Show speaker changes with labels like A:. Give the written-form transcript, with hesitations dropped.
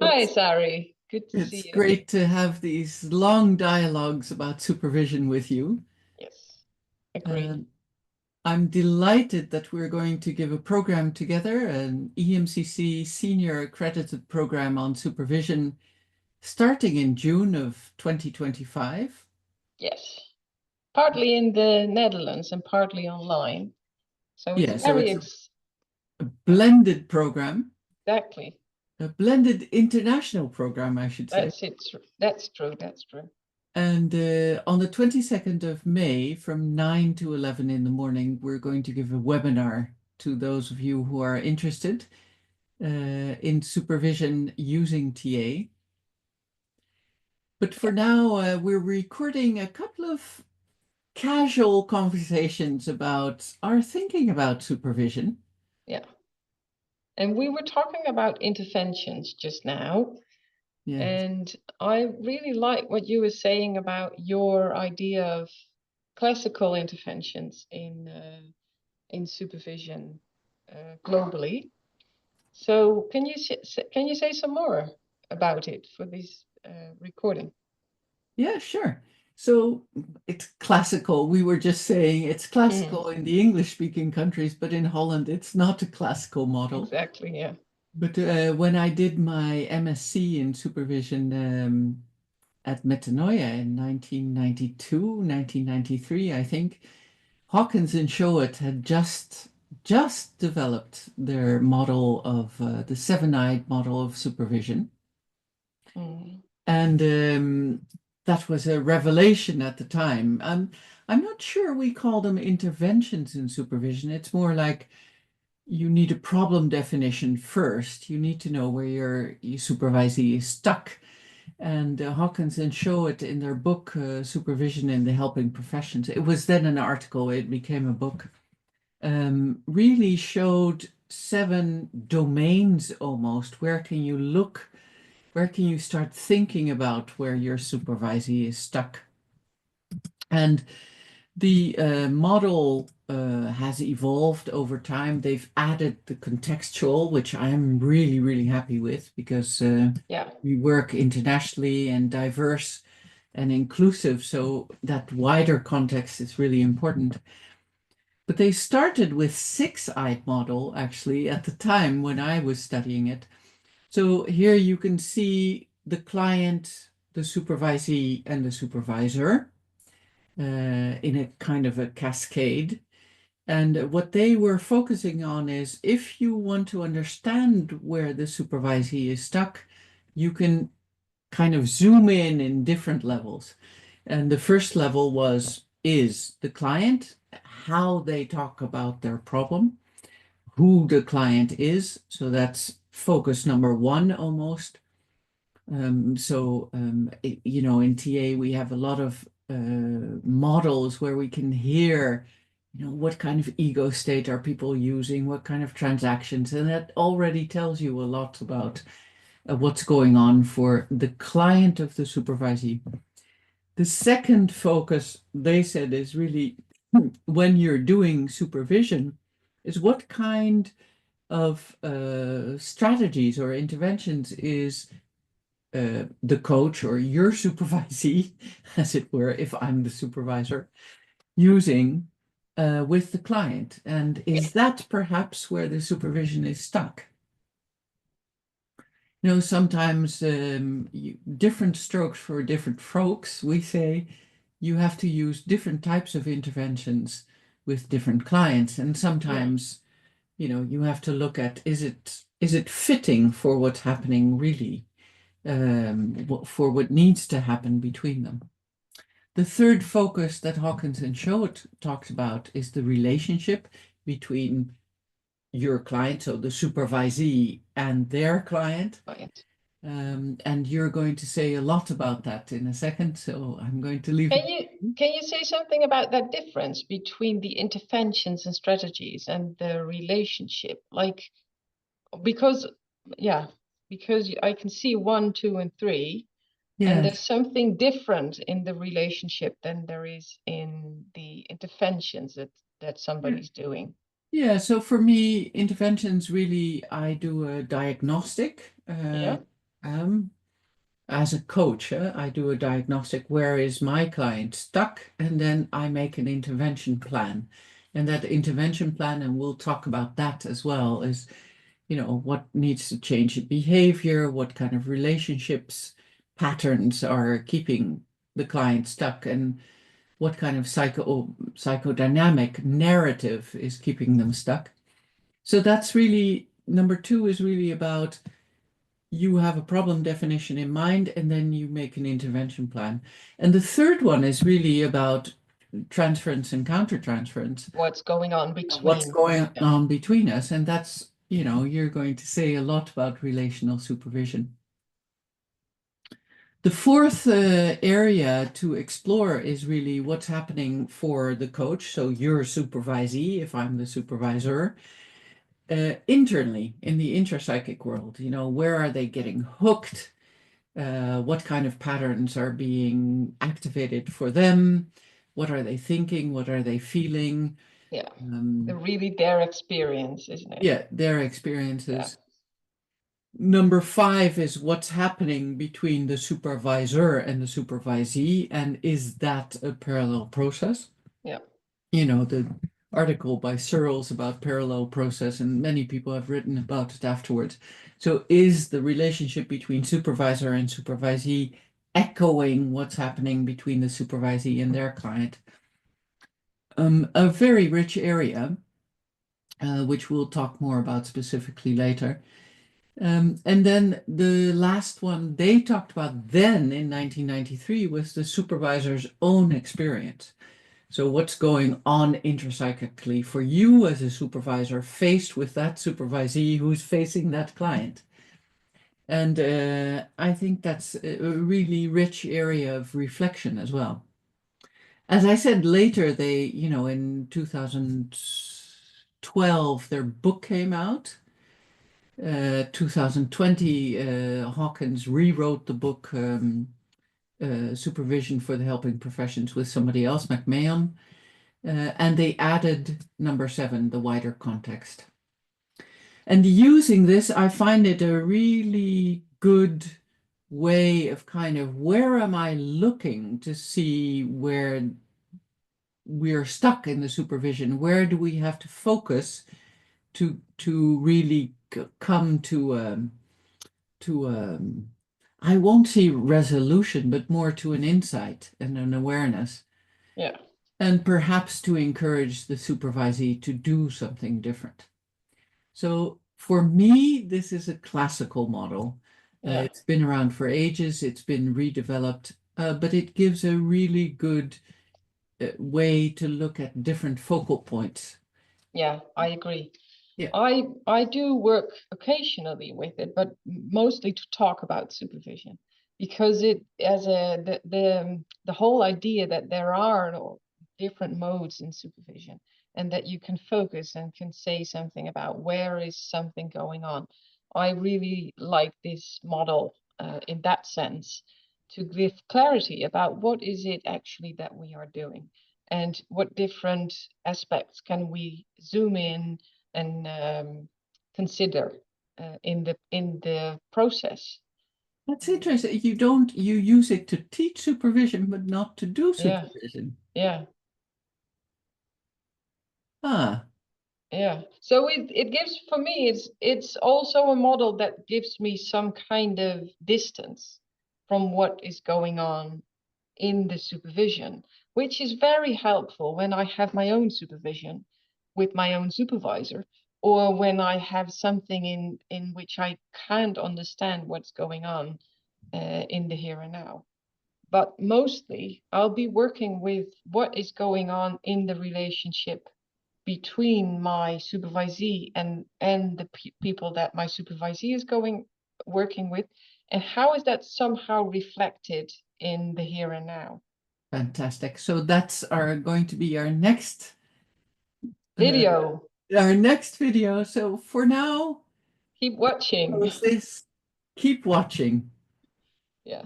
A: Hi,
B: But
A: Sari. Good to
B: it's
A: see you.
B: great to have these long dialogues about supervision with you.
A: Yes, agree.
B: Um, I'm delighted that we're going to give a program together, an EMCC Senior Accredited Program on Supervision, starting in June of 2025.
A: Yes, partly in the Netherlands and partly online. So it's
B: Yeah, so
A: very
B: it's a
A: ex yeah,
B: blended program,
A: exactly.
B: a blended international program, I should say.
A: That's it. That's true. That's true.
B: And on the 22nd of May, from 9 to 11 in the morning, we're going to give a webinar to those of you who are interested in supervision using TA. But for
A: Yeah,
B: now, we're recording a couple of casual conversations about our thinking about supervision.
A: yeah. And we were talking about interventions just now,
B: Yes.
A: and I really like what you were saying about your idea of classical interventions in supervision globally. So can you say some more about it for this recording?
B: Yeah, sure. So it's classical. We were just saying it's
A: Mhm.
B: classical in the English-speaking countries, but in Holland, it's not a classical model.
A: Exactly, yeah.
B: But when I did my MSc in supervision at Metanoia in 1992, 1993, I think, Hawkins and Showett had just developed their model of the seven-eyed model of supervision.
A: Mm.
B: And that was a revelation at the time. I'm not sure we call them interventions in supervision. It's more like you need a problem definition first. You need to know where your supervisee is stuck. And Hawkins and Showett in their book, Supervision in the Helping Professions, it was then an article, it became a book, really showed seven domains almost. Where can you look? Where can you start thinking about where your supervisee is stuck? And the model has evolved over time. They've added the contextual, which I'm really, really happy with because
A: Yeah,
B: we work internationally and diverse and inclusive. So that wider context is really important. But they started with six-eyed model actually at the time when I was studying it. So here you can see the client, the supervisee, and the supervisor in a kind of a cascade. And what they were focusing on is if you want to understand where the supervisee is stuck, you can kind of zoom in different levels. And the first level is the client, how they talk about their problem, who the client is. So that's focus number one almost. In TA, we have a lot of models where we can hear, what kind of ego state are people using, what kind of transactions, and that already tells you a lot about what's going on for the client of the supervisee. The second focus, they said, is really when you're doing supervision, is what kind of strategies or interventions is the coach or your supervisee, as it were, if I'm the supervisor, using with the client. And
A: yeah,
B: is that perhaps where the supervision is stuck? Sometimes different strokes for different folks. We say you have to use different types of interventions with different clients. And
A: yeah.
B: sometimes, you have to look at is it fitting for what's happening really? For what needs to happen between them. The third focus that Hawkins and Showett talked about is the relationship between your client, so the supervisee, and their client.
A: Right.
B: And you're going to say a lot about that in a second, so I'm going to leave it.
A: Can you say something about that difference between the interventions and strategies and the relationship? Like, because yeah, because I can see one, two, and three, and
B: Yes.
A: there's something different in the relationship than there is in the interventions that
B: Yeah.
A: somebody's doing.
B: Yeah, so for me, interventions really, I do a diagnostic
A: Yeah.
B: as a coach, I do a diagnostic, where is my client stuck? And then I make an intervention plan. And that intervention plan, and we'll talk about that as well, is, what needs to change in behavior, what kind of relationships patterns are keeping the client stuck, and what kind of psychodynamic narrative is keeping them stuck. So that's really, number 2 is really about, you have a problem definition in mind, and then you make an intervention plan. And the third one is really about transference and countertransference.
A: What's going on between?
B: What's going on between us. And that's, you're going to say a lot about relational supervision. The fourth area to explore is really what's happening for the coach. So you're a supervisee, if I'm the supervisor. Internally in the intrapsychic world, where are they getting hooked? What kind of patterns are being activated for them? What are they thinking? What are they feeling?
A: Yeah, really their experience, isn't it?
B: Yeah, their experiences. Number 5 is what's happening between the supervisor and the supervisee, and is that a parallel process?
A: Yeah.
B: The article by Searles about parallel process, and many people have written about it afterwards. So is the relationship between supervisor and supervisee echoing what's happening between the supervisee and their client? A very rich area, which we'll talk more about specifically later. And then the last one they talked about then in 1993 was the supervisor's own experience. So what's going on intrapsychically for you as a supervisor faced with that supervisee who's facing that client? And I think that's a really rich area of reflection as well. As I said later, they, in 2012, their book came out. 2020, Hawkins rewrote the book Supervision for the Helping Professions with somebody else, McMahon. And they added number 7, the wider context. And using this, I find it a really good way of kind of, where am I looking to see where we're stuck in the supervision? Where do we have to focus to really come to I won't say resolution, but more to an insight and an awareness.
A: Yeah.
B: And perhaps to encourage the supervisee to do something different. So for me, this is a classical model. It's been around for ages. It's been redeveloped, but it gives a really good way to look at different focal points.
A: Yeah, I agree.
B: Yeah.
A: I do work occasionally with it, but mostly to talk about supervision, because it as the whole idea that there are different modes in supervision, and that you can focus and can say something about where is something going on. I really like this model in that sense, to give clarity about what is it actually that we are doing, and what different aspects can we zoom in and consider in the process.
B: That's interesting. You use it to teach supervision, but not to do supervision.
A: Yeah.
B: Ah.
A: Yeah. So it gives, for me, it's also a model that gives me some kind of distance from what is going on in the supervision, which is very helpful when I have my own supervision with my own supervisor, or when I have something in which I can't understand what's going on in the here and now. But mostly I'll be working with what is going on in the relationship between my supervisee and the people that my supervisee is working with, and how is that somehow reflected in the here and now.
B: Fantastic. So that's going to be our next
A: video.
B: So for now,
A: keep watching.
B: Keep watching.
A: Yeah.